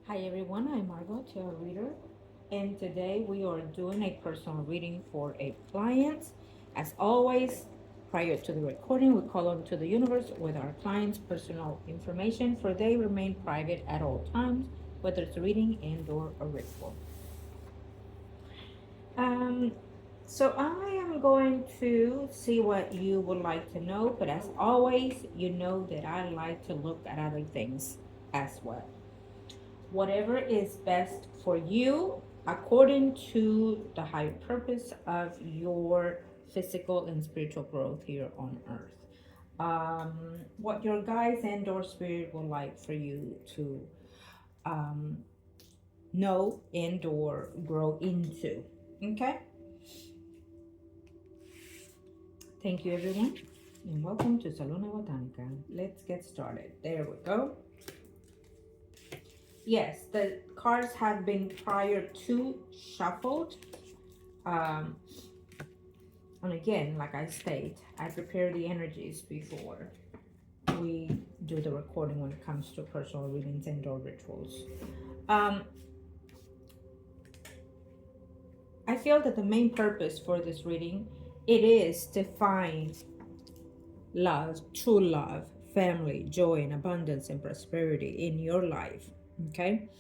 Hi everyone, I'm Margot, tarot reader, and today we are doing a personal reading for a client. As always, prior to the recording, we call on to the universe with our client's personal information, for they remain private at all times, whether it's a reading and or a ritual. Um, so I am going to see what you would like to know, but as always, you know that I like to look at other things as well. Whatever is best for you according to the higher purpose of your physical and spiritual growth here on earth. What your guides and or spirit would like for you to um, know and or grow into. Okay. Thank you everyone and welcome to Salona Botanica. Let's get started. There we go. Yes, the cards have been prior to shuffled. Um, and again, like I state, I prepare the energies before we do the recording when it comes to personal readings and or rituals. Um, I feel that the main purpose for this reading, it is to find love, true love, family, joy, and abundance and prosperity in your life. Okay.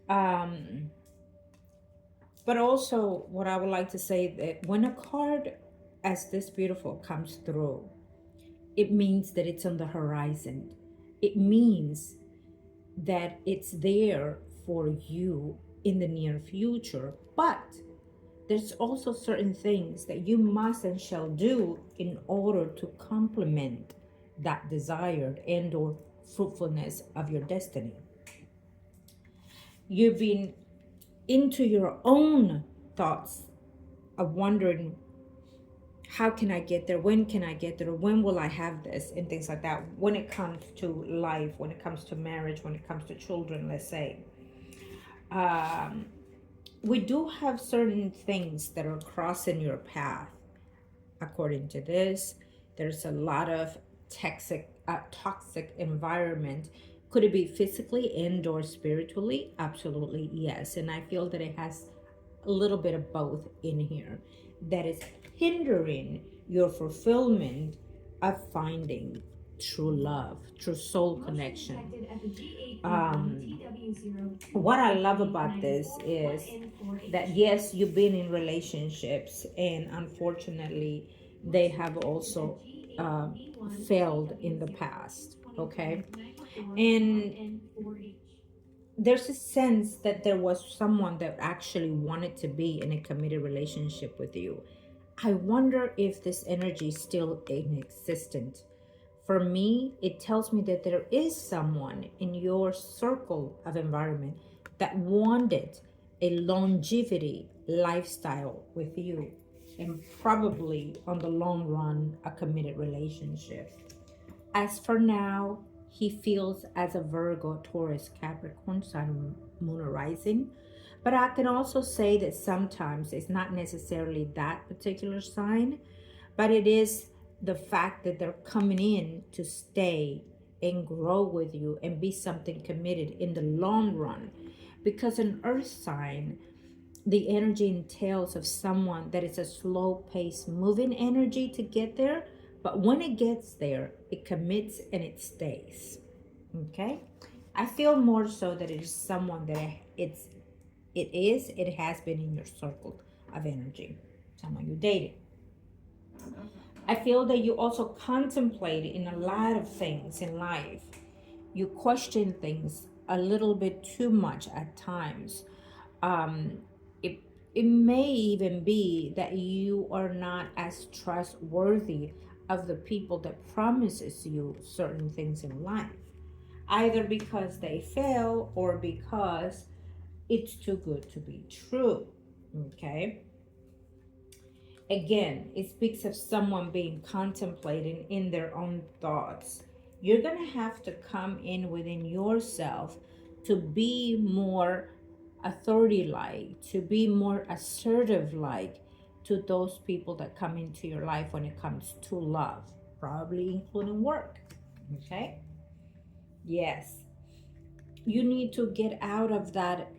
Um, but also, what I would like to say that when a card as this beautiful comes through, it means that it's on the horizon. It means that it's there for you in the near future. But there's also certain things that you must and shall do in order to complement that desired and or fruitfulness of your destiny. You've been into your own thoughts of wondering, how can I get there? When can I get there? When will I have this? And things like that. When it comes to life, when it comes to marriage, when it comes to children, let's say. Um, we do have certain things that are crossing your path. According to this, there's a lot of toxic environment. Could it be physically and or spiritually? Absolutely, yes. And I feel that it has a little bit of both in here that is hindering your fulfillment of finding true love, true soul connection. What I love about this is that yes, you've been in relationships, and unfortunately, they have also failed in the past. Okay, and there's a sense that there was someone that actually wanted to be in a committed relationship with you. I wonder if this energy is still in existence. For me, it tells me that there is someone in your circle of environment that wanted a longevity lifestyle with you, and probably on the long run a committed relationship. As for now, he feels as a Virgo, Taurus, Capricorn, Sun, Moon, or Rising. But I can also say that sometimes it's not necessarily that particular sign, but it is the fact that they're coming in to stay and grow with you and be something committed in the long run. Because an earth sign, the energy entails of someone that is a slow pace moving energy to get there, but when it gets there it commits and it stays. Okay, I feel more so that it is someone that it has been in your circle of energy, someone you dated. I feel that you also contemplate in a lot of things in life. You question things a little bit too much at times. Um, it, it may even be that you are not as trustworthy of the people that promises you certain things in life, either because they fail or because it's too good to be true. Okay, again, it speaks of someone being contemplating in their own thoughts. You're going to have to come in within yourself to be more authority like, to be more assertive like to those people that come into your life when it comes to love, probably including work. Okay? Yes. you need to get out of that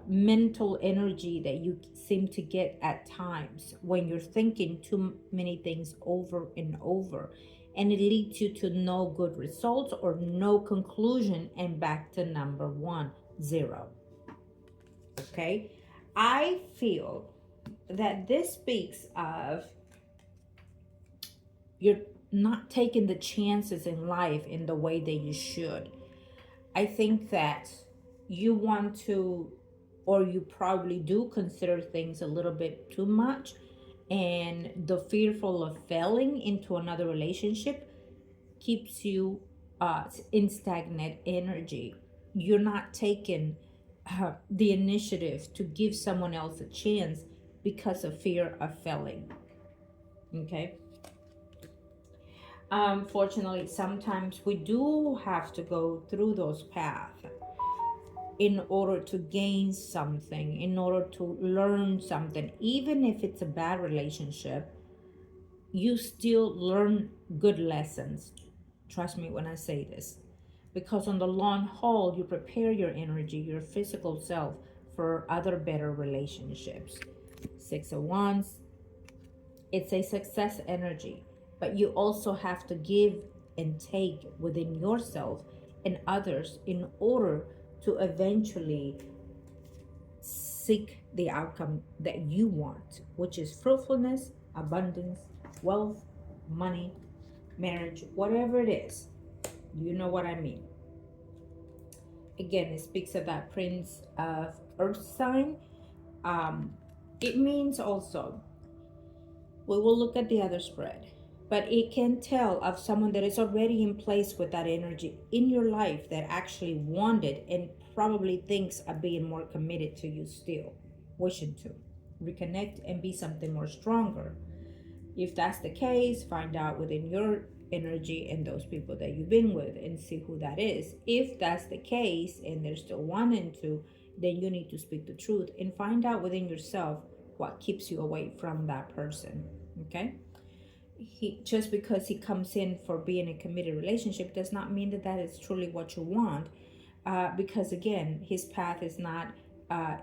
mental energy that you seem to get at times when you're thinking too many things over and over, and it leads you to no good results or no conclusion, and back to number one, zero. Okay, I feel that this speaks of you're not taking the chances in life in the way that you should. I think that you want to, or you probably do consider things a little bit too much, and the fearful of failing into another relationship keeps you in stagnant energy. You're not taking the initiative to give someone else a chance because of fear of failing. Okay. Unfortunately, sometimes we do have to go through those paths in order to gain something, in order to learn something. Even if it's a bad relationship, you still learn good lessons. Trust me when I say this. Because on the long haul, you prepare your energy, your physical self for other better relationships. Six of Wands, it's a success energy, but you also have to give and take within yourself and others in order to eventually seek the outcome that you want, which is fruitfulness, abundance, wealth, money, marriage, whatever it is. You know what I mean. Again, it speaks of that Prince of Earth sign. It means also, we will look at the other spread, but it can tell of someone that is already in place with that energy in your life that actually wanted and probably thinks of being more committed to you still, wishing to reconnect and be something more stronger. If that's the case, find out within your energy and those people that you've been with and see who that is. If that's the case and they're still wanting to, then you need to speak the truth and find out within yourself what keeps you away from that person. Okay? He, just because he comes in for being in a committed relationship does not mean that that is truly what you want, because again, his path is not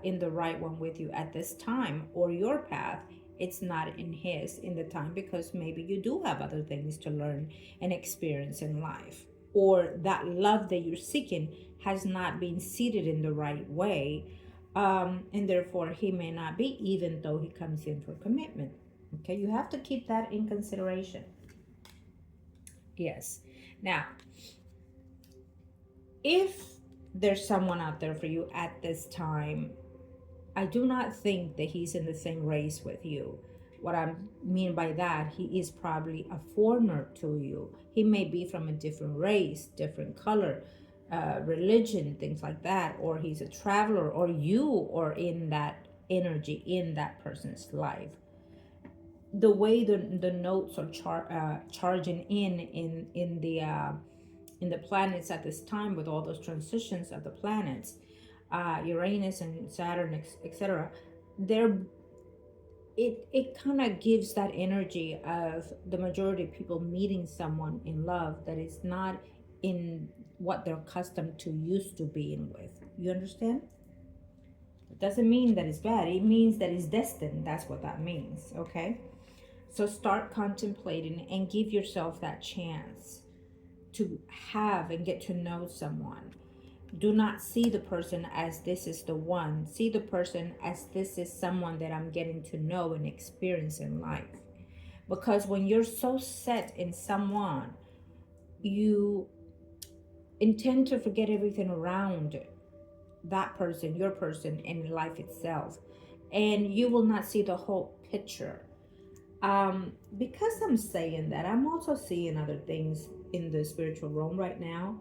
in the right one with you at this time, or your path, it's not in his in the time, because maybe you do have other things to learn and experience in life, or that love that you're seeking has not been seated in the right way, and therefore he may not be, even though he comes in for commitment. Okay, you have to keep that in consideration. Yes. Now, if there's someone out there for you at this time, I do not think that he's in the same race with you. What I mean by that, he is probably a foreigner to you. He may be from a different race, different color, religion, things like that, or he's a traveler, or you are in that energy in that person's life. The way the notes are charging in the planets at this time, with all those transitions of the planets, Uranus and Saturn, etc. They're it kind of gives that energy of the majority of people meeting someone in love that is not in what they're accustomed to used to being with. You understand? It doesn't mean that it's bad. It means that it's destined. That's what that means. Okay. So start contemplating and give yourself that chance to have and get to know someone. Do not see the person as this is the one. See the person as this is someone that I'm getting to know and experience in life. Because when you're so set in someone, you intend to forget everything around that person, your person, and life itself. And you will not see the whole picture. Because I'm saying that, I'm also seeing other things in the spiritual realm right now.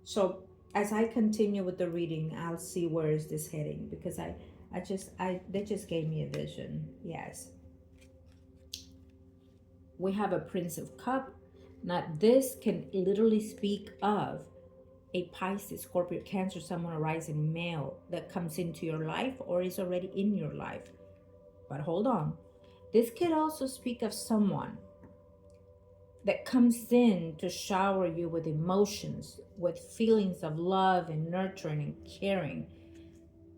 So as I continue with the reading, I'll see where is this heading, because they just gave me a vision. Yes. We have a Prince of Cup. Now this can literally speak of a Pisces, Scorpio, Cancer, someone, a rising male that comes into your life or is already in your life. But hold on. This could also speak of someone that comes in to shower you with emotions, with feelings of love and nurturing and caring,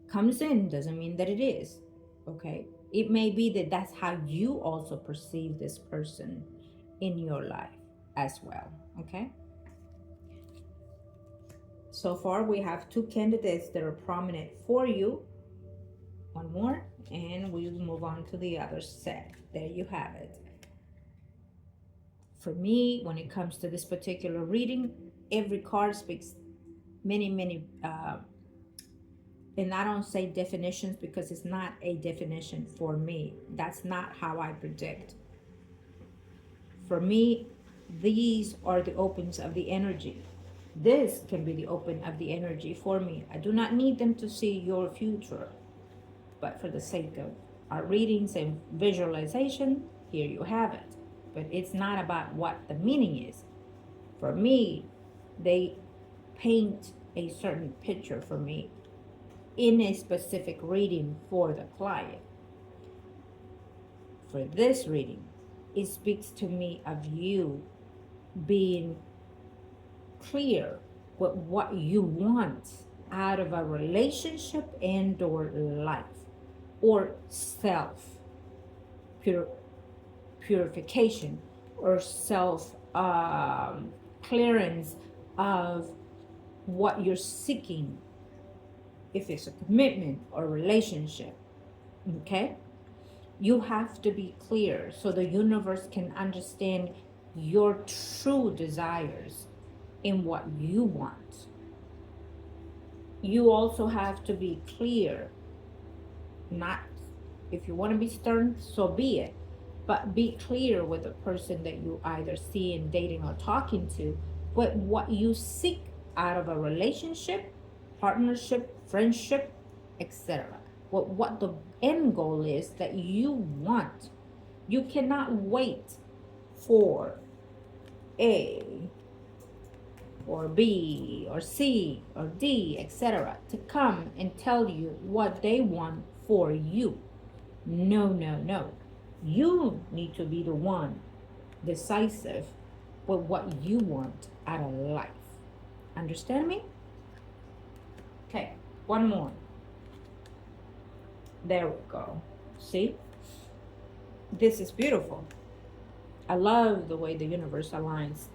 comes in, doesn't mean that it is. Okay, it may be that that's how you also perceive this person in your life as well. Okay, so far we have two candidates that are prominent for you. One more and we'll move on to the other set. There you have it. For me, when it comes to this particular reading, every card speaks many and I don't say definitions because it's not a definition for me. That's not how I predict. For me, these are the opens of the energy. This can be the open of the energy for me. I do not need them to see your future, but for the sake of our readings and visualization, here you have it. But it's not about what the meaning is. For me, they paint a certain picture for me in a specific reading for the client. For this reading, it speaks to me of you being clear with what you want out of a relationship and or life or self purification or self clearance of what you're seeking, if it's a commitment or relationship. Okay, you have to be clear so the universe can understand your true desires and what you want. You also have to be clear, not, if you want to be stern, so be it, but be clear with the person that you either see in dating or talking to, but what you seek out of a relationship, partnership, friendship, etc. What the end goal is that you want. You cannot wait for A or B or C or D, etc., to come and tell you what they want for you. No. You need to be the one decisive with what you want out of life. Understand me? Okay, one more. There we go. See? This is beautiful. I love the way the universe aligns.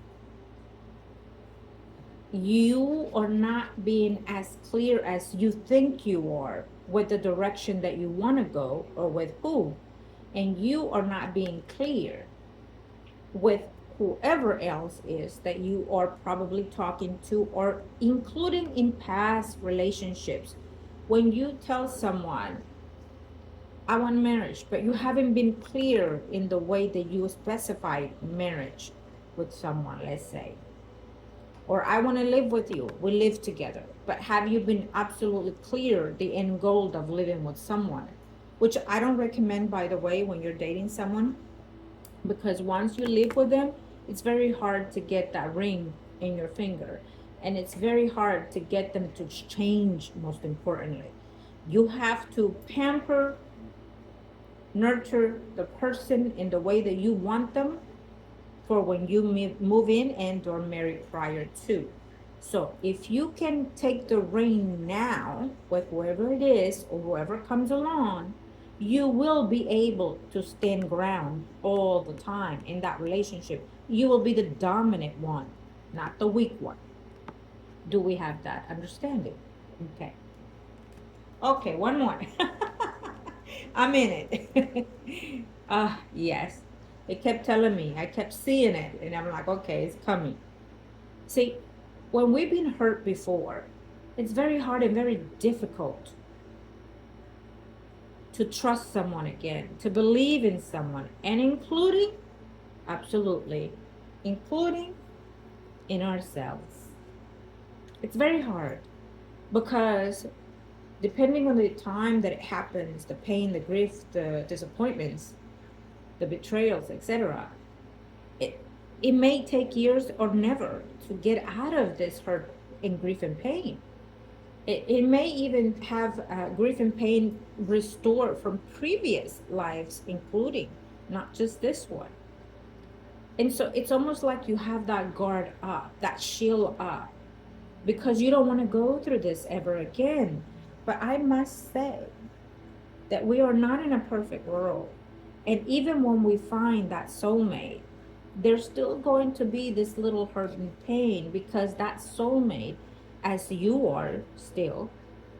You are not being as clear as you think you are with the direction that you want to go or with who. And you are not being clear with whoever else is that you are probably talking to or including in past relationships. When you tell someone, I want marriage, but you haven't been clear in the way that you specified marriage with someone, let's say. Or I want to live with you, we live together. But have you been absolutely clear the end goal of living with someone? Which I don't recommend, by the way, when you're dating someone, because once you live with them, it's very hard to get that ring in your finger. And it's very hard to get them to change, most importantly. You have to pamper, nurture the person in the way that you want them for when you move in and or marry prior to. So if you can take the reign now with whoever it is or whoever comes along, you will be able to stand ground all the time in that relationship. You will be the dominant one, not the weak one. Do we have that understanding? Okay. Okay, one more. I'm in it. Yes. It kept telling me. I kept seeing it. And I'm like, okay, it's coming. See, when we've been hurt before, it's very hard and very difficult to trust someone again, to believe in someone, and including, absolutely, including in ourselves. It's very hard because depending on the time that it happens, the pain, the grief, the disappointments, the betrayals, etc., it may take years or never to get out of this hurt and grief and pain. It may even have grief and pain restored from previous lives, including not just this one. And so it's almost like you have that guard up, that shield up, because you don't want to go through this ever again. But I must say that we are not in a perfect world. And even when we find that soulmate, there's still going to be this little hurt and pain, because that soulmate, as you are still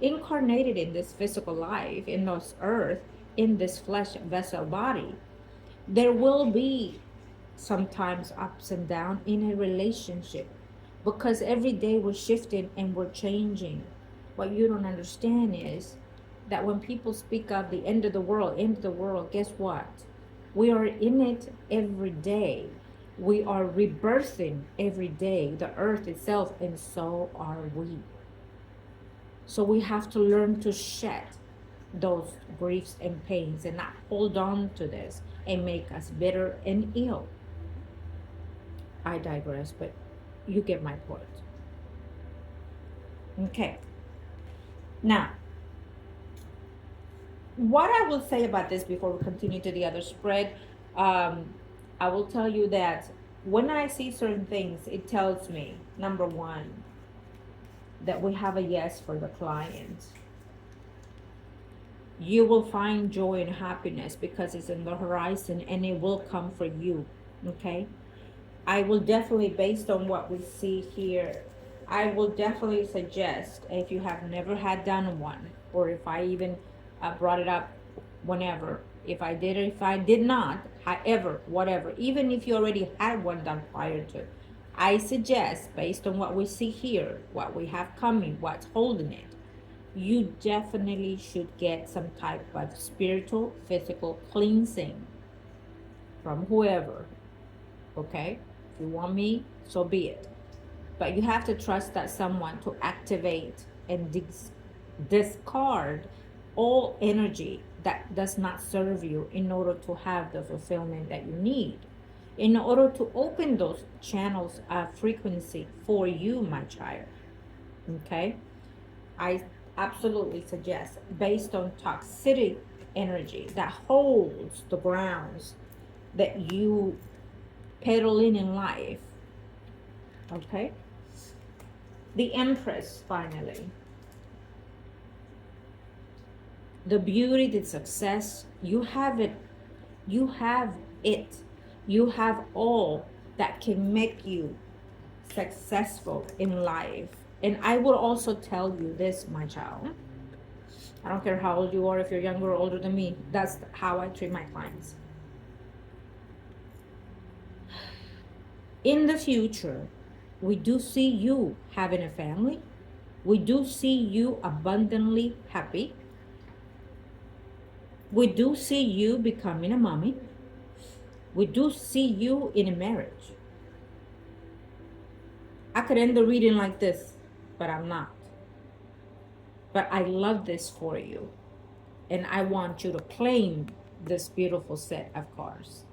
incarnated in this physical life, in this earth, in this flesh vessel body, there will be sometimes ups and downs in a relationship, because every day we're shifting and we're changing. What you don't understand is that when people speak of the end of the world, guess what? We are in it every day. We are rebirthing every day, the earth itself, and so are we. So we have to learn to shed those griefs and pains and not hold on to this and make us bitter and ill. I digress, but you get my point. Okay. Now, what I will say about this before we continue to the other spread, I will tell you that when I see certain things, it tells me, number one, that we have a yes for the client. You will find joy and happiness because it's in the horizon, and it will come for you. Okay. I will definitely, based on what we see here, I will definitely suggest, if you have never had done one, or if I even brought it up whenever, if I did or if I did not, however, whatever, even if you already had one done prior to, I suggest, based on what we see here, what we have coming, what's holding it, you definitely should get some type of spiritual, physical cleansing from whoever. Okay? If you want me, so be it. But you have to trust that someone to activate and discard all energy that does not serve you, in order to have the fulfillment that you need, in order to open those channels of frequency for you, my child. Okay? I absolutely suggest, based on toxicity energy that holds the grounds that you pedal in life. Okay? The Empress, finally. The beauty, the success, you have it. You have it. You have all that can make you successful in life. And I will also tell you this, my child. I don't care how old you are, if you're younger or older than me. That's how I treat my clients. In the future, we do see you having a family. We do see you abundantly happy. We do see you becoming a mommy. We do see you in a marriage. I could end the reading like this, but I'm not. But I love this for you. And I want you to claim this beautiful set of cards.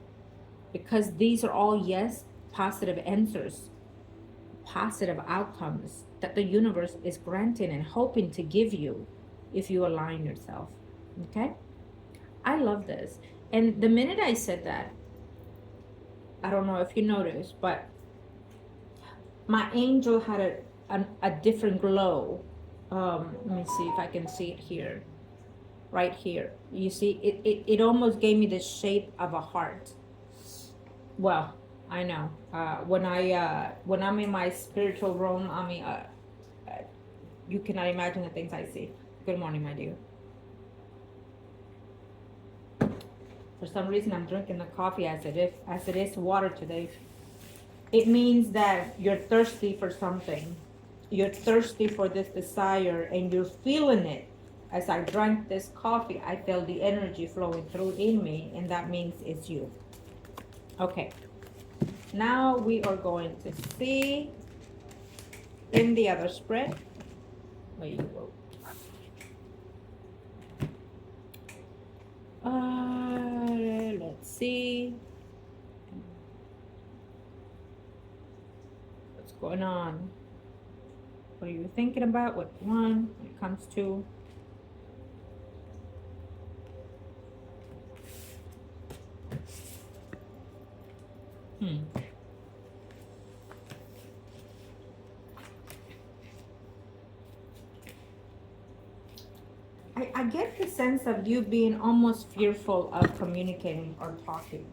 Because these are all, yes, positive answers, positive outcomes that the universe is granting and hoping to give you if you align yourself. Okay? I love this. And the minute I said that, I don't know if you noticed, but my angel had a different glow. Let me see if I can see it here. Right here. You see, it almost gave me the shape of a heart. Well, I know. When I'm in my spiritual realm, I mean, you cannot imagine the things I see. Good morning, my dear. For some reason, I'm drinking the coffee as it is water today. It means that you're thirsty for something. You're thirsty for this desire, and you're feeling it. As I drank this coffee, I felt the energy flowing through in me, and that means it's you. Okay. Now we are going to see in the other spread. Where you go. Let's see. What's going on? What are you thinking about? What one when it comes to? I get the sense of you being almost fearful of communicating or talking.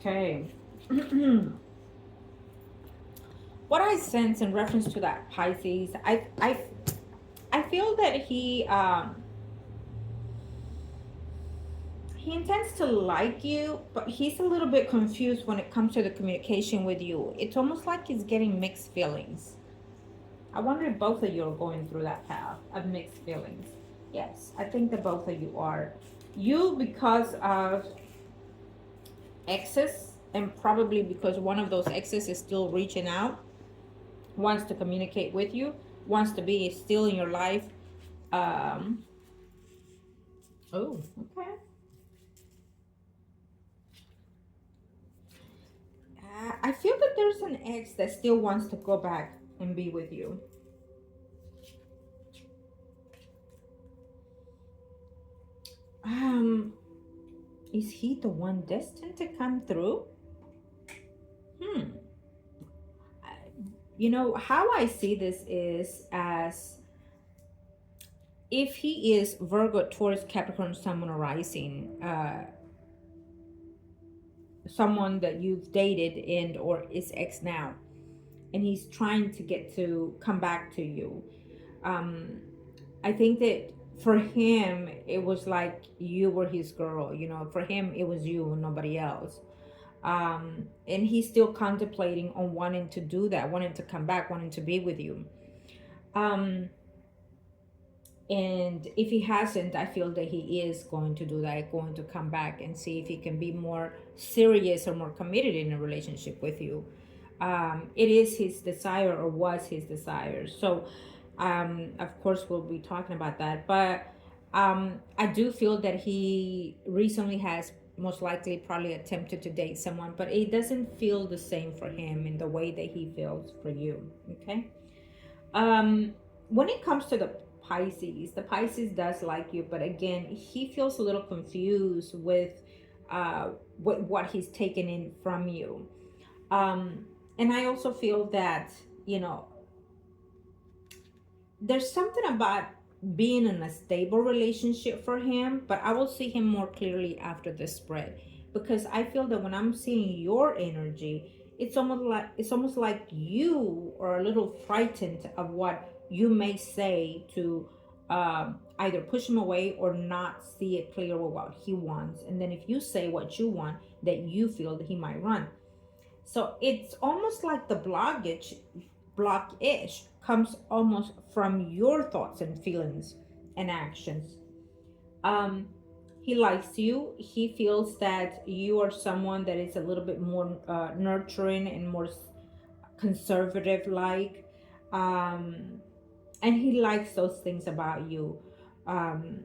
Okay. What I sense in reference to that Pisces, I feel that he intends to like you, but he's a little bit confused when it comes to the communication with you. It's almost like he's getting mixed feelings. I wonder if both of you are going through that path of mixed feelings. Yes, I think that both of you are. You because of exes, and probably because one of those exes is still reaching out, wants to communicate with you, wants to be still in your life. Um, oh, okay. I feel that there's an ex that still wants to go back and be with you. Um, is he the one destined to come through? Hmm. You know, how I see this is as if he is Virgo, Taurus, Capricorn, Sun, Moon, or Rising, someone that you've dated and or is ex now, and he's trying to get to come back to you. Um, I think that for him, it was like you were his girl. You know, for him, it was you and nobody else. And he's still contemplating on wanting to do that, wanting to come back, wanting to be with you. Um, and if he hasn't, I feel that he is going to do that, going to come back and see if he can be more serious or more committed in a relationship with you. It is his desire, or was his desire. So of course we'll be talking about that, but I do feel that he recently has most likely probably attempted to date someone, but it doesn't feel the same for him in the way that he feels for you. Okay. When it comes to the Pisces does like you, but again, he feels a little confused with what he's taken in from you. And I also feel that, you know, there's something about being in a stable relationship for him, but I will see him more clearly after the spread, because I feel that when I'm seeing your energy, it's almost like you are a little frightened of what you may say to either push him away or not see it clear with what he wants, and then if you say what you want, that you feel that he might run. So it's almost like the blockage comes almost from your thoughts and feelings and actions. Um, he likes you. He feels that you are someone that is a little bit more nurturing and more conservative like. Um, and he likes those things about you. Um,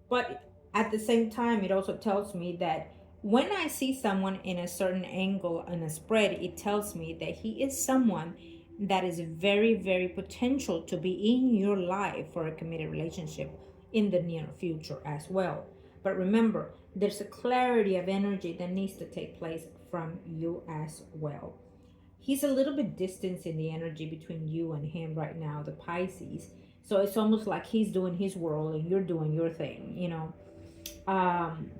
but at the same time, it also tells me that when I see someone in a certain angle in a spread, it tells me that he is someone that is very, very potential to be in your life for a committed relationship in the near future as well. But remember, there's a clarity of energy that needs to take place from you as well. He's a little bit distant in the energy between you and him right now, the Pisces. So it's almost like he's doing his world and you're doing your thing, you know. Um,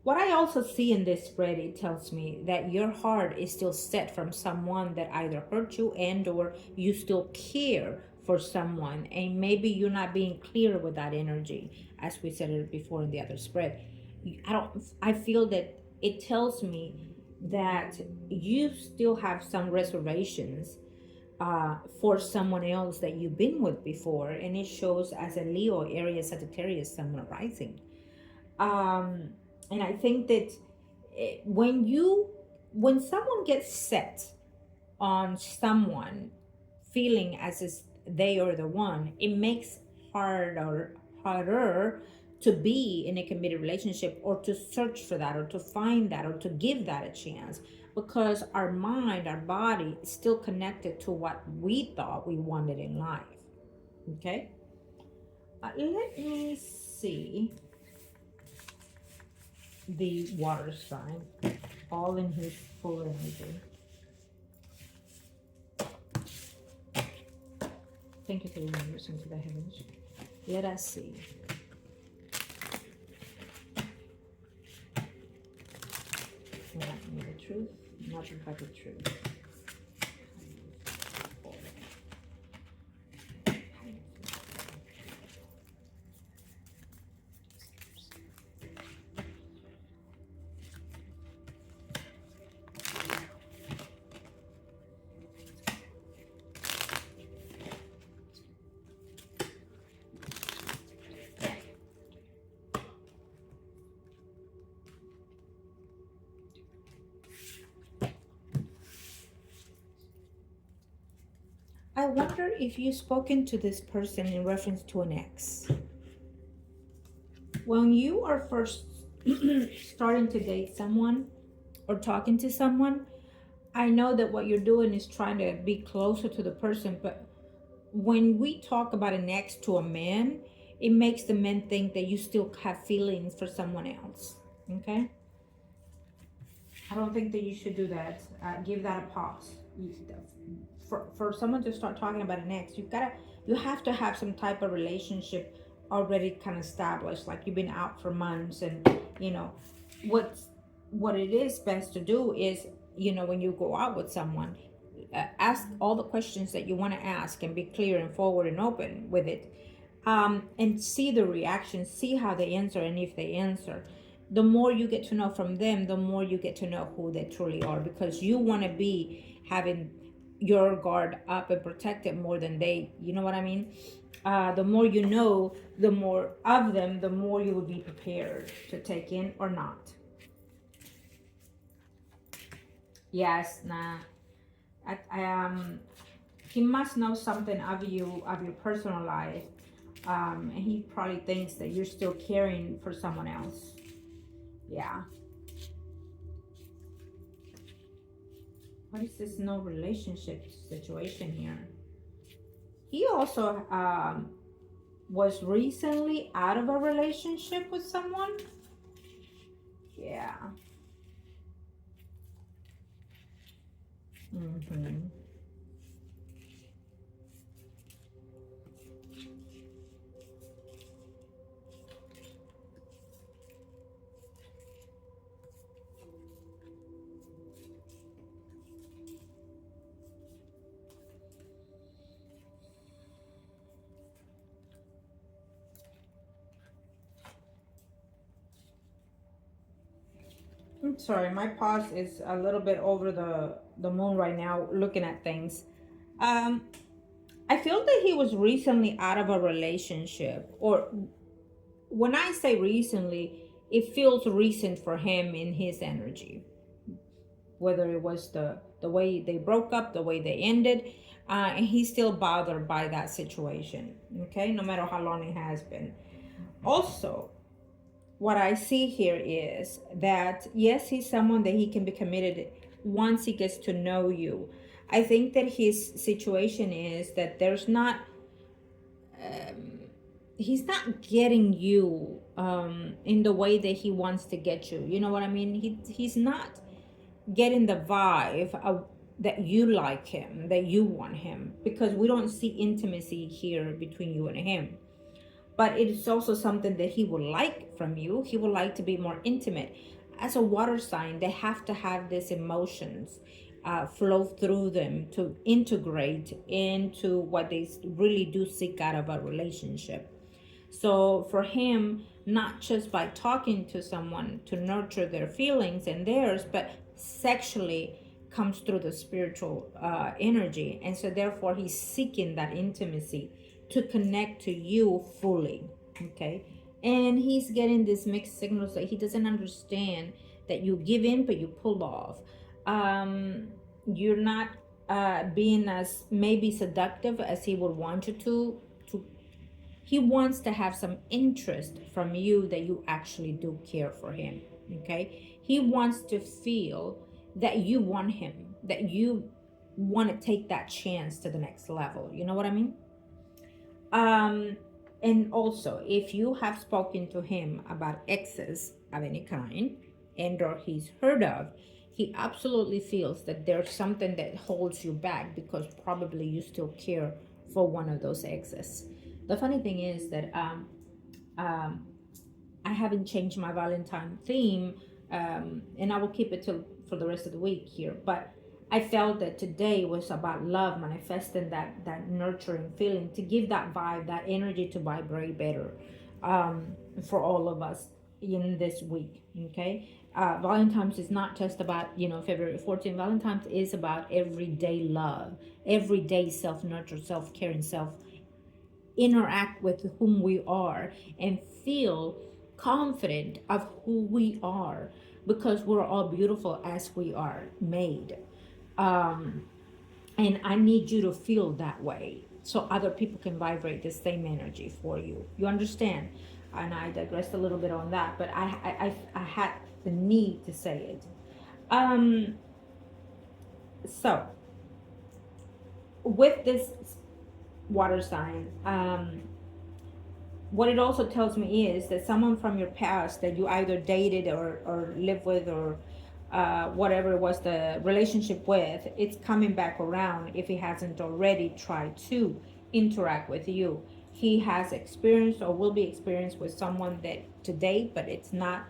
what I also see in this spread, it tells me that your heart is still set from someone that either hurt you and or you still care for someone, and maybe you're not being clear with that energy, as we said it before in the other spread. I feel that it tells me that you still have some reservations for someone else that you've been with before, and it shows as a Leo, Aries, Sagittarius, Sun rising. Um, and I think that when someone gets set on someone feeling as if they are the one, it makes harder to be in a committed relationship, or to search for that, or to find that, or to give that a chance, because our mind, our body is still connected to what we thought we wanted in life. Okay, let me see the water sign, all in his full energy. Thank you for your numbers into the heavens. Let us see. Not me the truth, nothing but the truth. I wonder if you've spoken to this person in reference to an ex. When you are first starting to date someone or talking to someone, I know that what you're doing is trying to be closer to the person, but when we talk about an ex to a man, it makes the men think that you still have feelings for someone else. Okay? I don't think that you should do that. Give that a pause. For someone to start talking about an ex, you have to have some type of relationship already kind of established, like you've been out for months, and you know what it is best to do is, when you go out with someone, ask all the questions that you want to ask, and be clear and forward and open with it, and see the reaction, see how they answer, and if they answer, the more you get to know from them, the more you get to know who they truly are, because you want to be having your guard up and protected more than they, you know what I mean? The more you know, the more of them, the more you will be prepared to take in or not. Yes, nah. He must know something of you, of your personal life, and he probably thinks that you're still caring for someone else. Yeah. What is this no relationship situation here? He also was recently out of a relationship with someone. Yeah. Mm-hmm. I'm sorry, my pause is a little bit over the moon right now, looking at things. Um, I feel that he was recently out of a relationship, or when I say recently, it feels recent for him in his energy. Whether it was the way they broke up, the way they ended, and he's still bothered by that situation. Okay, no matter how long it has been. Also, what I see here is that yes, he's someone that he can be committed once he gets to know you. I think that his situation is that he's not getting you in the way that he wants to get you. You know what I mean? He's not getting the vibe of, that you like him, that you want him, because we don't see intimacy here between you and him. But it is also something that he would like from you. He would like to be more intimate. As a water sign, they have to have these emotions flow through them to integrate into what they really do seek out of a relationship. So for him, not just by talking to someone to nurture their feelings and theirs, but sexually comes through the spiritual energy, and so therefore he's seeking that intimacy to connect to you fully. Okay, and he's getting these mixed signals that he doesn't understand that you give in but you pull off. You're not being as maybe seductive as he would want you to he wants to have some interest from you that you actually do care for him. Okay, he wants to feel that you want him, that you want to take that chance to the next level. You know what I mean? And also, if you have spoken to him about exes of any kind, and or he's heard of, he absolutely feels that there's something that holds you back because probably you still care for one of those exes. The funny thing is that um, I haven't changed my Valentine theme, and I will keep it till for the rest of the week here. But I felt that today was about love, manifesting that nurturing feeling, to give that vibe, that energy to vibrate better for all of us in this week. Okay, Valentine's is not just about February 14th. Valentine's is about everyday love, everyday self nurture, self care, and self interact with whom we are and feel confident of who we are, because we're all beautiful as we are made. um and I need you to feel that way so other people can vibrate the same energy for you. You understand? And I digressed a little bit on that, but I had the need to say it. um so with this water sign, what it also tells me is that someone from your past that you either dated or lived with, or whatever was the relationship with, it's coming back around if he hasn't already tried to interact with you. He has experience or will be experienced with someone that to date, but it's not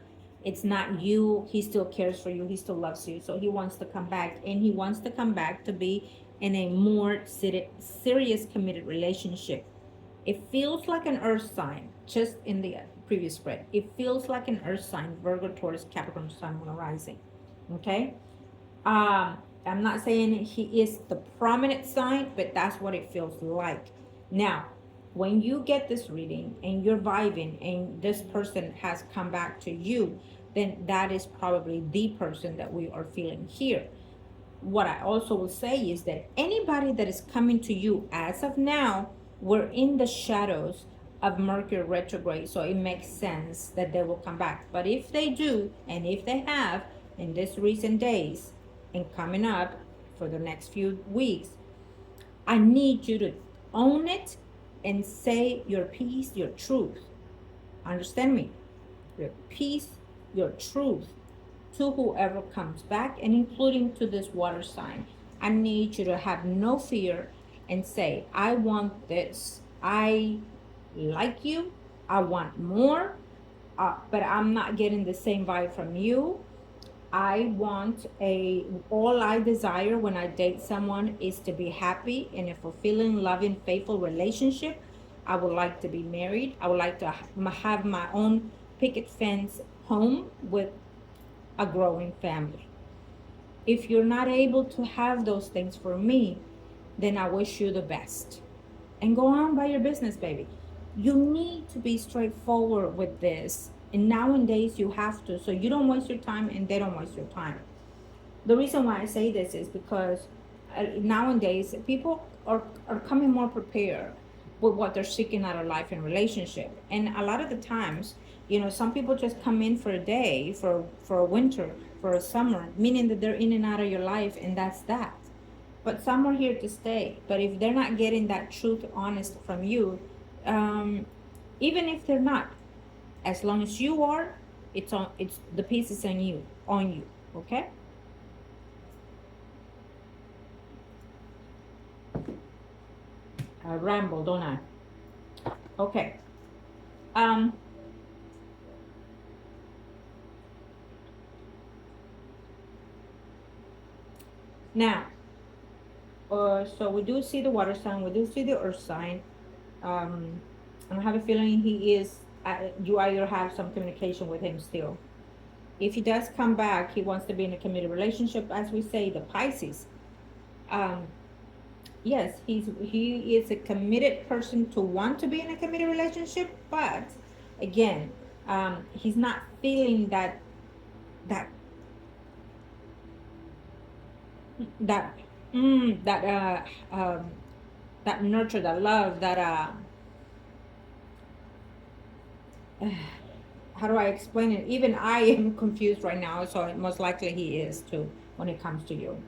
you. He still cares for you, he still loves you, so he wants to come back, and he wants to come back to be in a more serious committed relationship. It feels like an earth sign, just in the previous spread. It feels like an earth sign, Virgo, Taurus, Capricorn, Sun, Moon, Rising. Okay? I'm not saying he is the prominent sign, but that's what it feels like. Now, when you get this reading and you're vibing and this person has come back to you, then that is probably the person that we are feeling here. What I also will say is that anybody that is coming to you as of now, we're in the shadows of Mercury retrograde, so it makes sense that they will come back. But if they do, and if they have in these recent days and coming up for the next few weeks, I need you to own it and say your piece, your truth. Understand me? Your piece, your truth to whoever comes back, and including to this water sign. I need you to have no fear and say, I want this. I like you. I want more. But I'm not getting the same vibe from you. All I desire when I date someone is to be happy in a fulfilling, loving, faithful relationship. I would like to be married. I would like to have my own picket fence home with a growing family. If you're not able to have those things for me, then I wish you the best. And go on by your business, baby. You need to be straightforward with this. And nowadays you have to, so you don't waste your time and they don't waste your time. The reason why I say this is because nowadays people are coming more prepared with what they're seeking out of life and relationship. And a lot of the times, some people just come in for a day, for a winter, for a summer, meaning that they're in and out of your life, and that's that. But some are here to stay. But if they're not getting that truth, honest from you, even if they're not, as long as you are, it's the piece is on you, okay? I ramble, don't I? Okay. Now, so we do see the water sign, we do see the earth sign. I have a feeling he is. You either have some communication with him still. If he does come back, he wants to be in a committed relationship, as we say, the Pisces. Um, yes, he is a committed person to want to be in a committed relationship, but again, he's not feeling that that mm, that that nurture, that love, that how do I explain it? Even I am confused right now, so most likely he is too when it comes to you.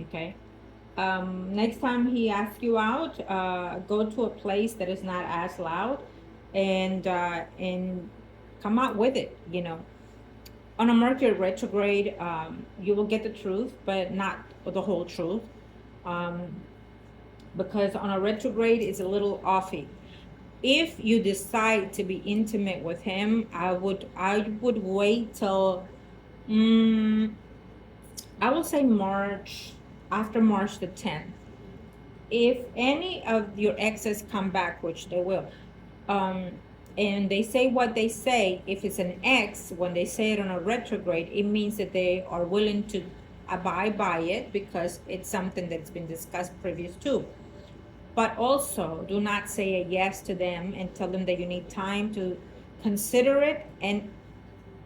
Okay. Next time he asks you out, go to a place that is not as loud, and come out with it. On a Mercury retrograde, you will get the truth, but not the whole truth, um, because on a retrograde it's a little offy. If you decide to be intimate with him, I would wait till I will say March, after March the 10th. If any of your exes come back, which they will, um, and they say what they say, if it's an ex, when they say it on a retrograde, it means that they are willing to abide by it because it's something that's been discussed previous to. But also, do not say a yes to them and tell them that you need time to consider it. And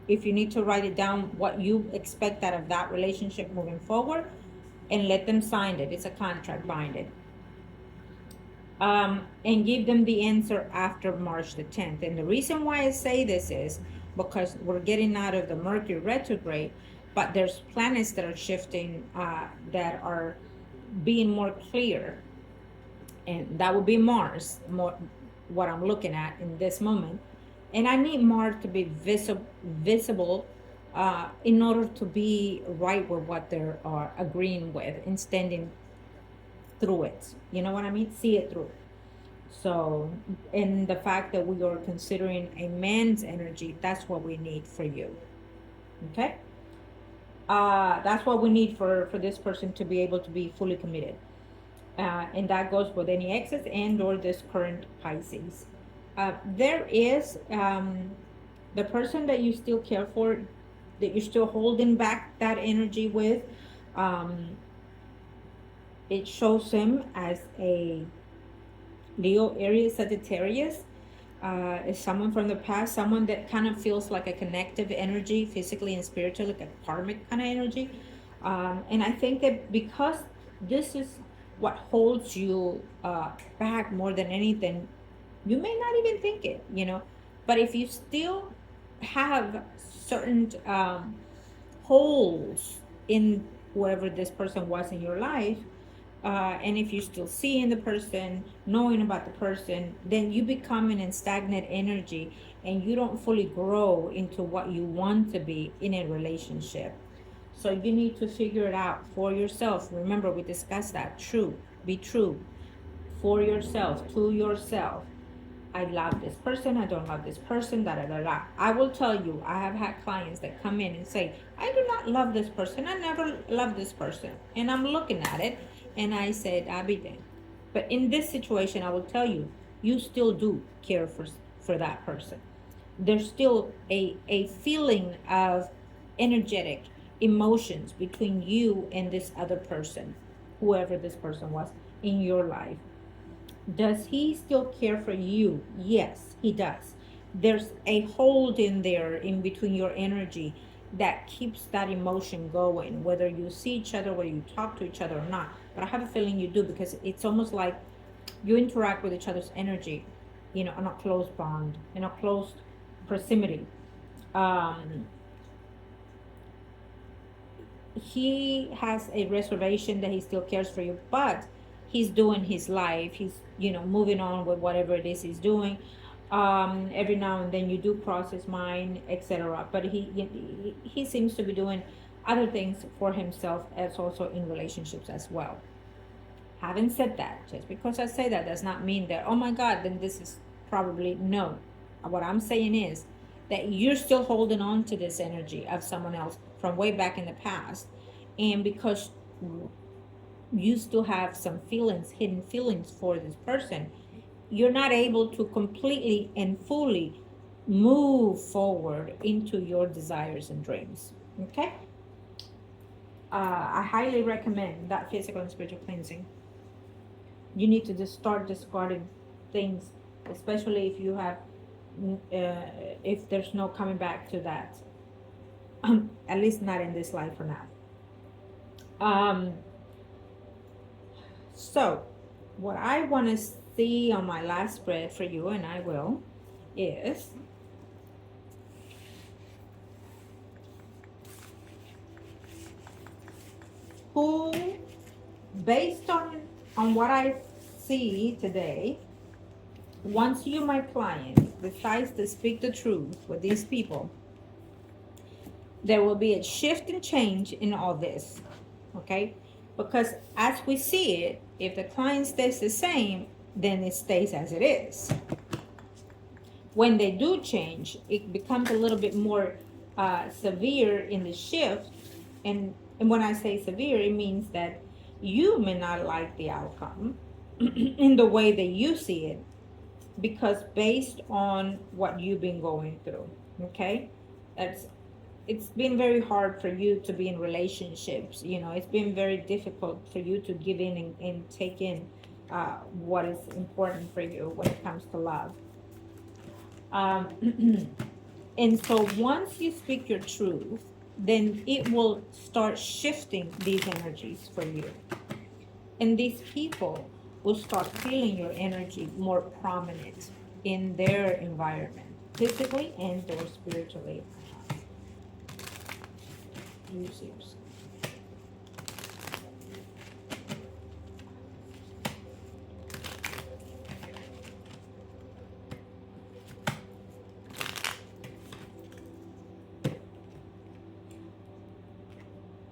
if you need to write it down, what you expect out of that relationship moving forward, and let them sign it. It's a contract, bind it. And give them the answer after March the 10th. And the reason why I say this is because we're getting out of the Mercury retrograde, but there's planets that are shifting, that are being more clear, and that would be Mars, more what I'm looking at in this moment. And I need Mars to be visible, in order to be right with what they are agreeing with and standing through it. You know what I mean? See it through. So, and the fact that we are considering a man's energy, that's what we need for you. Okay? That's what we need for this person to be able to be fully committed. And that goes with any exes and or this current Pisces. There is the person that you still care for, that you're still holding back that energy with. It shows him as a Leo, Aries, Sagittarius. Is someone from the past, someone that kind of feels like a connective energy, physically and spiritually, like a karmic kind of energy. And I think that because this is what holds you back more than anything, you may not even think it. But if you still have certain holes in whoever this person was in your life, and if you're still seeing the person, knowing about the person, then you become in stagnant energy and you don't fully grow into what you want to be in a relationship. So you need to figure it out for yourself. Remember, we discussed that. Be true for yourself, to yourself. I love this person, I don't love this person, da da da da. I will tell you, I have had clients that come in and say, I do not love this person, I never loved this person. And I'm looking at it and I said, I'll be dang. But in this situation, I will tell you, you still do care for that person. There's still a feeling of energetic emotions between you and this other person, whoever this person was in your life. Does he still care for you? Yes, he does. There's a hold in there in between your energy that keeps that emotion going, whether you see each other, whether you talk to each other or not. But I have a feeling you do, because it's almost like you interact with each other's energy, on a close bond, in a close proximity. He has a reservation that he still cares for you, but he's doing his life. He's moving on with whatever it is he's doing. Every now and then you do cross his mind, etc. But he seems to be doing other things for himself, as also in relationships as well. Having said that, just because I say that does not mean that, oh my God, then this is probably no. What I'm saying is that you're still holding on to this energy of someone else from way back in the past. And because you still have some feelings, hidden feelings for this person, you're not able to completely and fully move forward into your desires and dreams. Okay? I highly recommend that physical and spiritual cleansing. You need to just start discarding things, especially if you have, if there's no coming back to that. At least not in this life for now. So, what I want to see on my last spread for you, and I will, is who, based on what I see today, once you, my client, decides to speak the truth with these people, there will be a shift and change in all this. Okay? Because as we see it, if the client stays the same, then it stays as it is. When they do change, it becomes a little bit more severe in the shift. And when I say severe, it means that you may not like the outcome in the way that you see it, because based on what you've been going through. Okay? It's been very hard for you to be in relationships. It's been very difficult for you to give in and take in what is important for you when it comes to love. And so once you speak your truth, then it will start shifting these energies for you. And these people will start feeling your energy more prominent in their environment, physically and or spiritually. Users.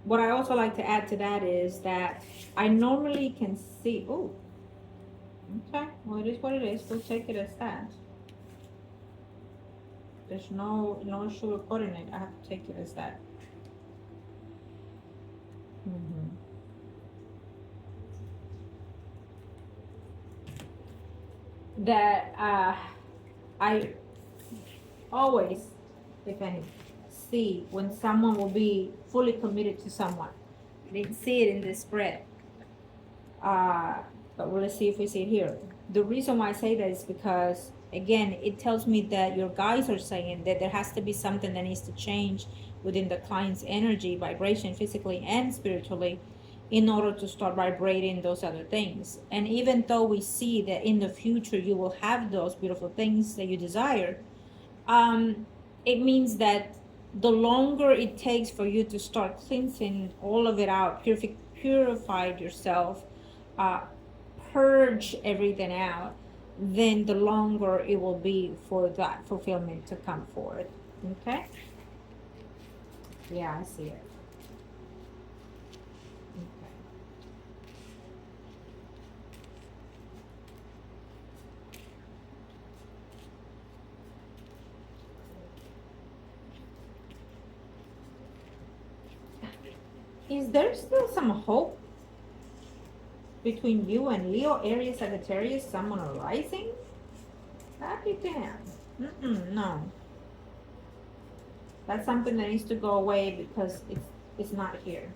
What I also like to add to that is that I normally can see, oh, okay, well, it is what it is. We'll take it as that. There's no sugarcoating it. I have to take it as that. That I always, if any, see when someone will be fully committed to someone. I didn't see it in this spread, but let's see if we see it here. The reason why I say that is because, again, it tells me that your guides are saying that there has to be something that needs to change within the client's energy, vibration, physically and spiritually, in order to start vibrating those other things. And even though we see that in the future you will have those beautiful things that you desire, it means that the longer it takes for you to start cleansing all of it out, purify yourself, purge everything out, then the longer it will be for that fulfillment to come forth. Okay? Yeah, I see it. Is there still some hope between you and Leo, Aries, Sagittarius, Sun, Moon, or Rising? Happy damn. No. That's something that needs to go away because it's not here.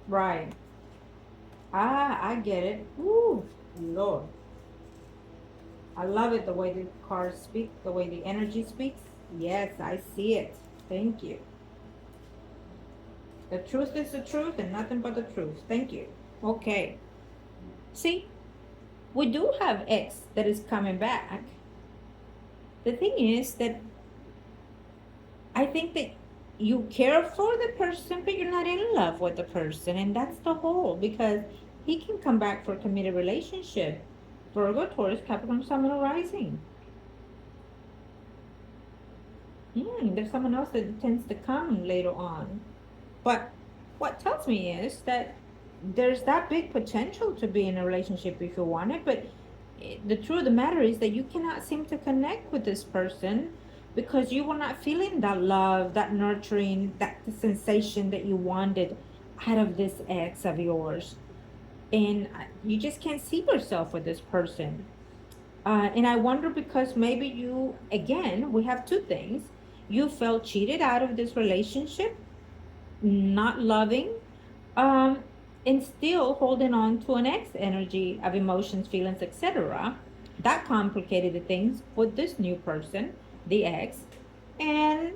Right. I get it. Ooh, Lord. I love it, the way the cards speak, the way the energy speaks. Yes, I see it. Thank you. The truth is the truth and nothing but the truth. Thank you. Okay. See, we do have X that is coming back. The thing is that I think that you care for the person, but you're not in love with the person. And that's the whole, because he can come back for a committed relationship. Virgo, Taurus, Capricorn, Sun, Moon, Rising. There's someone else that tends to come later on. But what tells me is that there's that big potential to be in a relationship if you want it. But the truth of the matter is that you cannot seem to connect with this person because you were not feeling that love, that nurturing, that sensation that you wanted out of this ex of yours. And you just can't see yourself with this person. And I wonder because maybe you, again, we have two things. You felt cheated out of this relationship, not loving, um, and still holding on to an ex energy of emotions, feelings, etc. That complicated the things with this new person, the ex, and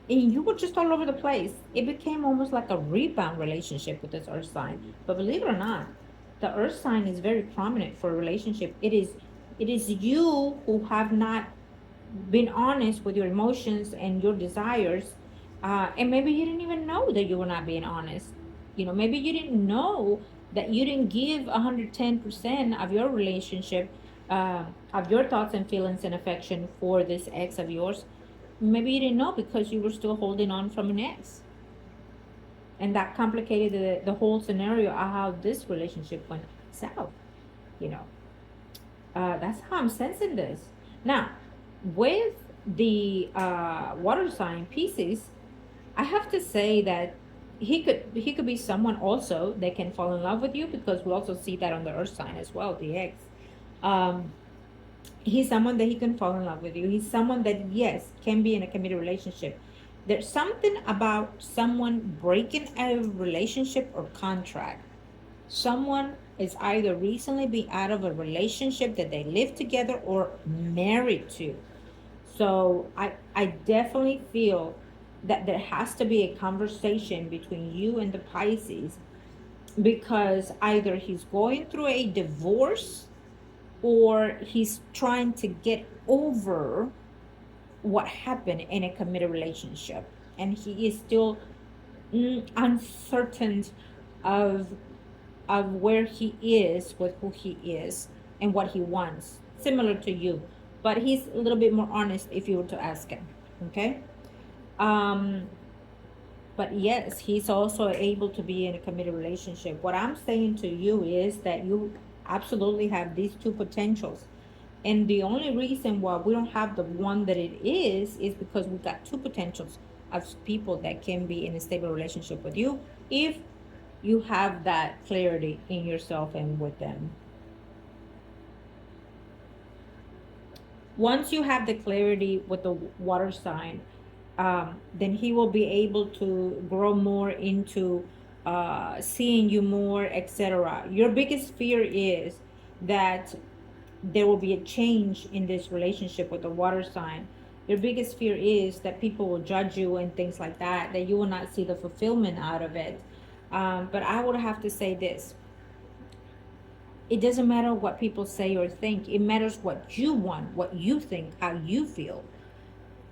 and you were just all over the place. It became almost like a rebound relationship with this earth sign. But believe it or not, the earth sign is very prominent for a relationship. It is you who have not been honest with your emotions and your desires. And maybe you didn't even know that you were not being honest. Maybe you didn't know that you didn't give 110% of your relationship, of your thoughts and feelings and affection for this ex of yours. Maybe you didn't know because you were still holding on from an ex. And that complicated the whole scenario of how this relationship went south. You know, that's how I'm sensing this. Now, with the water sign pieces, I have to say that he could be someone also that can fall in love with you, because we also see that on the earth sign as well, the ex. Um, he's someone that he can fall in love with you. He's someone that, yes, can be in a committed relationship. There's something about someone breaking a relationship or contract. Someone is either recently been out of a relationship that they live together or married to. So I definitely feel that there has to be a conversation between you and the Pisces, because either he's going through a divorce or he's trying to get over what happened in a committed relationship, and he is still uncertain of where he is with who he is and what he wants, similar to you, but he's a little bit more honest if you were to ask him. Okay. um but yes, he's also able to be in a committed relationship. What I'm saying to you is that you absolutely have these two potentials. And the only reason why we don't have the one that it is because we got two potentials of people that can be in a stable relationship with you, if you have that clarity in yourself and with them. Once you have the clarity with the water sign, then he will be able to grow more into seeing you more, etc. Your biggest fear is that there will be a change in this relationship with the water sign. Your biggest fear is that people will judge you and things like that, that you will not see the fulfillment out of it. But I would have to say this: it doesn't matter what people say or think, it matters what you want, what you think, how you feel.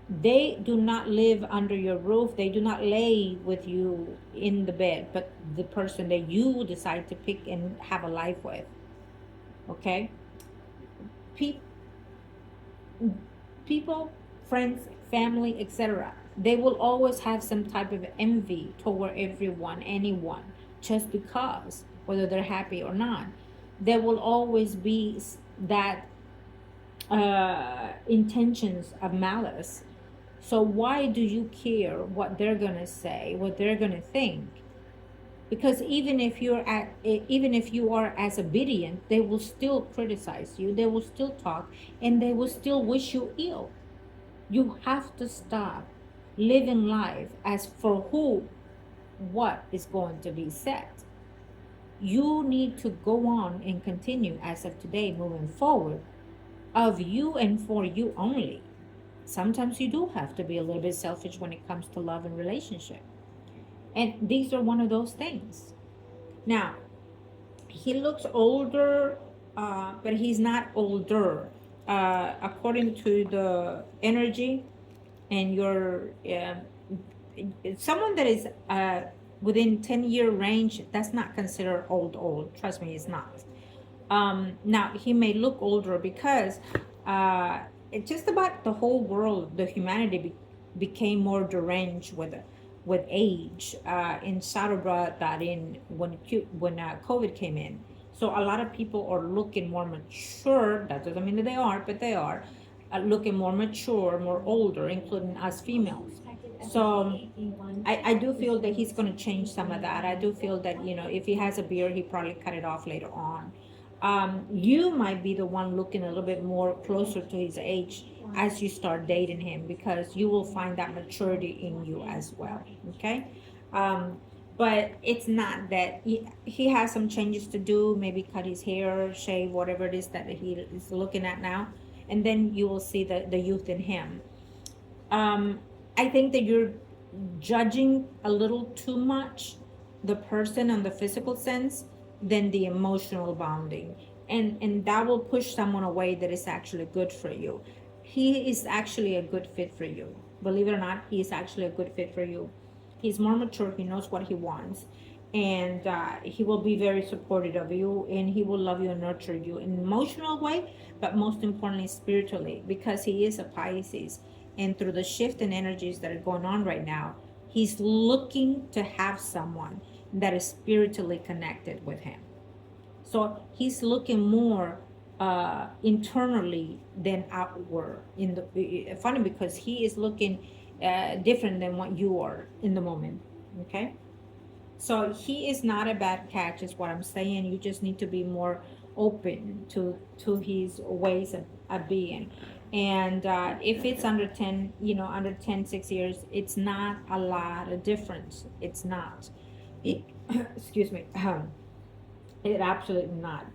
They do not live under your roof, they do not lay with you in the bed, but the person that you decide to pick and have a life with. Okay. Pe- People, friends, family, etc., they will always have some type of envy toward everyone, anyone, just because, whether they're happy or not. There will always be that intentions of malice. So why do you care what they're gonna say, what they're gonna think? Because even if you are as obedient, they will still criticize you, they will still talk, and they will still wish you ill. You have to stop living life as for who, what is going to be said. You need to go on and continue as of today, moving forward, of you and for you only. Sometimes you do have to be a little bit selfish when it comes to love and relationship. And these are one of those things. Now, he looks older, but he's not older. According to the energy and your someone that is within 10-year range, that's not considered old. Trust me, it's not. Now he may look older because it just about the whole world, the humanity became more deranged with age. And Sarah brought that in when COVID came in. So a lot of people are looking more mature. That doesn't mean that they are, but they are looking more mature, more older, including us females. So I do feel that he's going to change some of that. I do feel that, if he has a beard, he probably cut it off later on. You might be the one looking a little bit more closer to his age as you start dating him, because you will find that maturity in you as well. Okay. um, but it's not that he has some changes to do, maybe cut his hair, shave, whatever it is that he is looking at now, and then you will see the youth in him. um, I think that you're judging a little too much the person on the physical sense than the emotional bonding, and that will push someone away that is actually good for you. He is actually a good fit for you. Believe it or not, he is actually a good fit for you. He's more mature. He knows what he wants, and he will be very supportive of you, and he will love you and nurture you in an emotional way, but most importantly spiritually, because he is a Pisces, and through the shift in energies that are going on right now, he's looking to have someone that is spiritually connected with him. So he's looking more internally than outward. In the funny, because he is looking different than what you are in the moment. Okay, so he is not a bad catch, is what I'm saying. You just need to be more open to his ways of being. And if it's under 10, under 10, 6 years, it's not a lot of difference. It's not. It, excuse me. It absolutely not.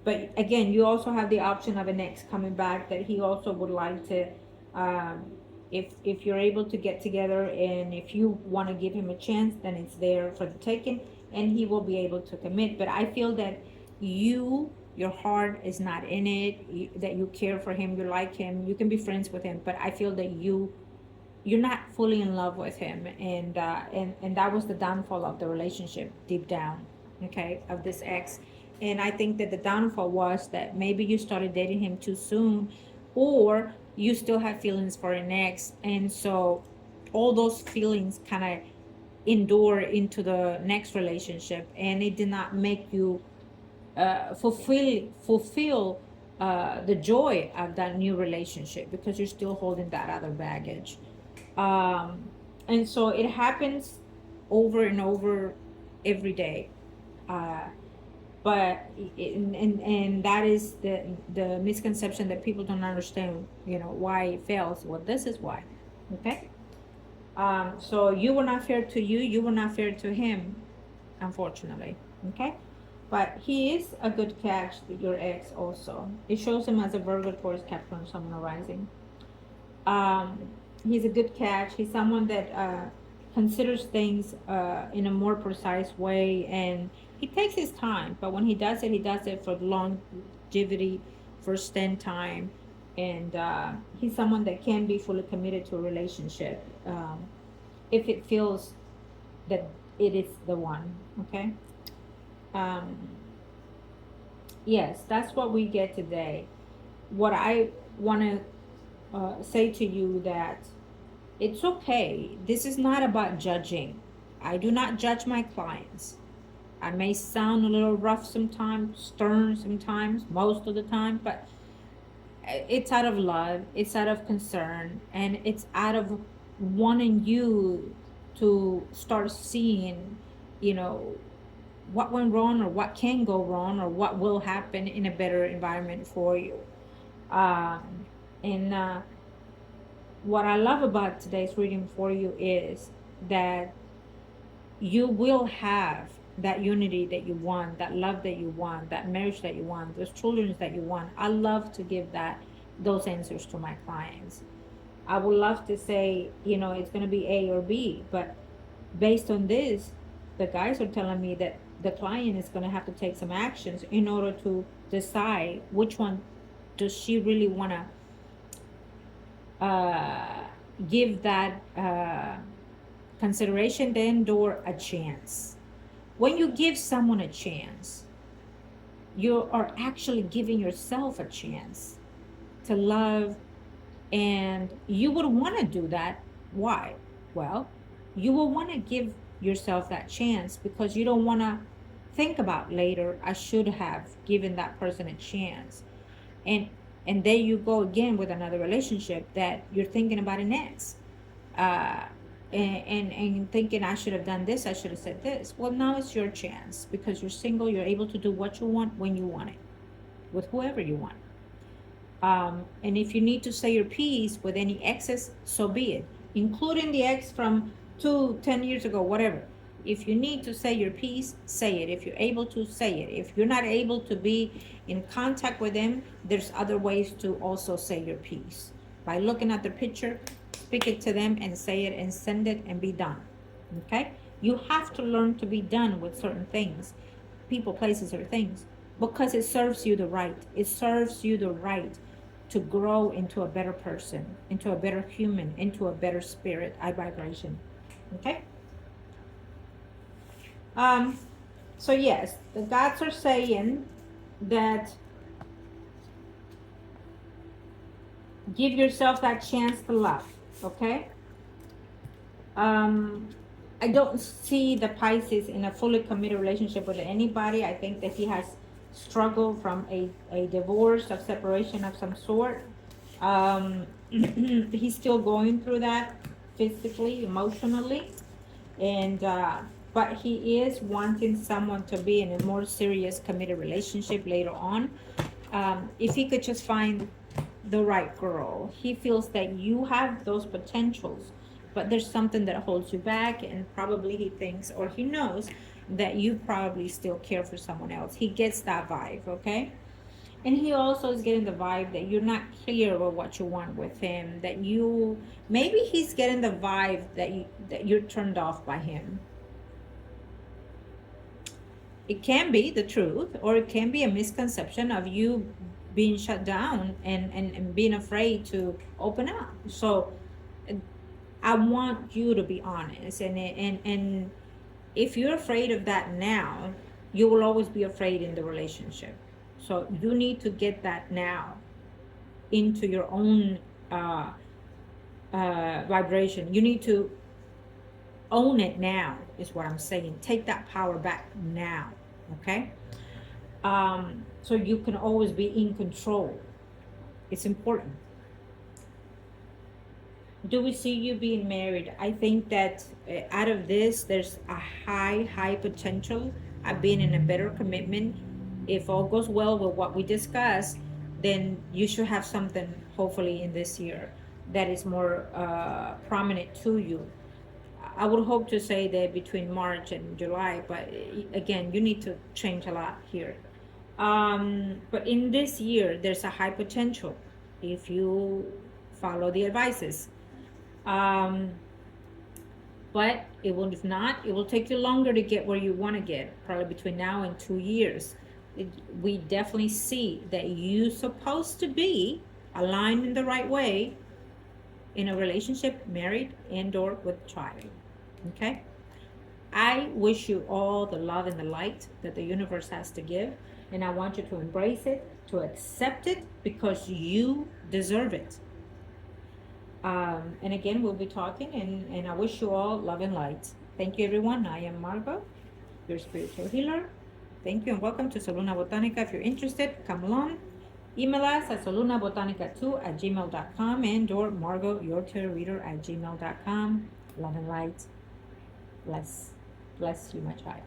But again, you also have the option of an ex coming back that he also would like to. Um, if you're able to get together, and if you want to give him a chance, then it's there for the taking, and he will be able to commit. But I feel that your heart is not in it. That you care for him, you like him, you can be friends with him. But I feel that you're not fully in love with him, and that was the downfall of the relationship deep down, okay, of this ex. And I think that the downfall was that maybe you started dating him too soon, or you still have feelings for an ex, and so all those feelings kind of endure into the next relationship, and it did not make you fulfill the joy of that new relationship, because you're still holding that other baggage. um, and so it happens over and over every day. uh, but and that is the misconception, that people don't understand, why it fails. Well, this is why. Okay. So you were not fair to you, you were not fair to him, unfortunately. Okay. But he is a good catch, your ex. Also, it shows him as a Virgo, Taurus, Capricorn, Sun, or rising. um, he's a good catch. He's someone that considers things in a more precise way, and he takes his time. But when he does it for longevity, for stand time, and he's someone that can be fully committed to a relationship if it feels that it is the one. Okay. Um, yes, that's what we get today. What I want to say to you, that it's okay. This is not about judging. I do not judge my clients. I may sound a little rough sometimes, stern sometimes, most of the time, but it's out of love, it's out of concern, and it's out of wanting you to start seeing, you know, what went wrong, or what can go wrong, or what will happen in a better environment for you. Um, and what I love about today's reading for you is that you will have that unity that you want, that love that you want, that marriage that you want, those children that you want. I love to give those answers to my clients. I would love to say, it's going to be A or B, but based on this, the guys are telling me that the client is going to have to take some actions in order to decide which one does she really want to give that consideration, then, or a chance. When you give someone a chance, you are actually giving yourself a chance to love, and you would want to do that. Why? Well, you will want to give yourself that chance because you don't want to think about later, I should have given that person a chance. And there you go again with another relationship that you're thinking about an ex. Uh, and thinking, I should have done this, I should have said this. Well, now it's your chance because you're single, you're able to do what you want when you want it. with whoever you want. And if you need to say your piece with any exes, so be it, including the ex from 10 years ago, whatever. If you need to say your piece, say it. If you're able to, say it. If you're not able to be in contact with them, there's other ways to also say your piece. By looking at the picture, speak it to them and say it and send it and be done. Okay? You have to learn to be done with certain things, people, places, or things, because it serves you the right. It serves you the right to grow into a better person, into a better human, into a better spirit, high vibration. Okay? So yes, the gods are saying that give yourself that chance to love. Okay? I don't see the Pisces in a fully committed relationship with anybody. I think that he has struggled from a divorce, of separation of some sort. He's still going through that physically, emotionally, and but he is wanting someone to be in a more serious, committed relationship later on. If he could just find the right girl, he feels that you have those potentials, but there's something that holds you back, and probably he thinks or he knows that you probably still care for someone else. He gets that vibe, okay? And he also is getting the vibe that you're not clear about what you want with him, that you, maybe he's getting the vibe that you're turned off by him. It can be the truth, or it can be a misconception of you being shut down and being afraid to open up. So I want you to be honest, and if you're afraid of that now, you will always be afraid in the relationship. So you need to get that now into your own vibration. You need to own it now, is what I'm saying. Take that power back now, okay? So you can always be in control. It's important. Do we see you being married? I think that out of this, there's a high potential of being in a better commitment. If all goes well with what we discussed, then you should have something, hopefully, in this year that is more prominent to you. I would hope to say that between March and July, but again, you need to change a lot here. But in this year, there's a high potential if you follow the advices. But it will, if not, it will take you longer to get where you want to get, probably between now and 2 years. We definitely see that you're supposed to be aligned in the right way in a relationship, married and or with child. Okay? I wish you all the love and the light that the universe has to give, and I want you to embrace it, to accept it, because you deserve it. And again, we'll be talking, and I wish you all love and light. Thank you, everyone. I am Margot, your spiritual healer. Thank you, and welcome to Soluna Botanica. If you're interested, come along. Email us at solunabotanica2@gmail.com and or margourtarotreader@gmail.com. Love and light. Bless you, my child.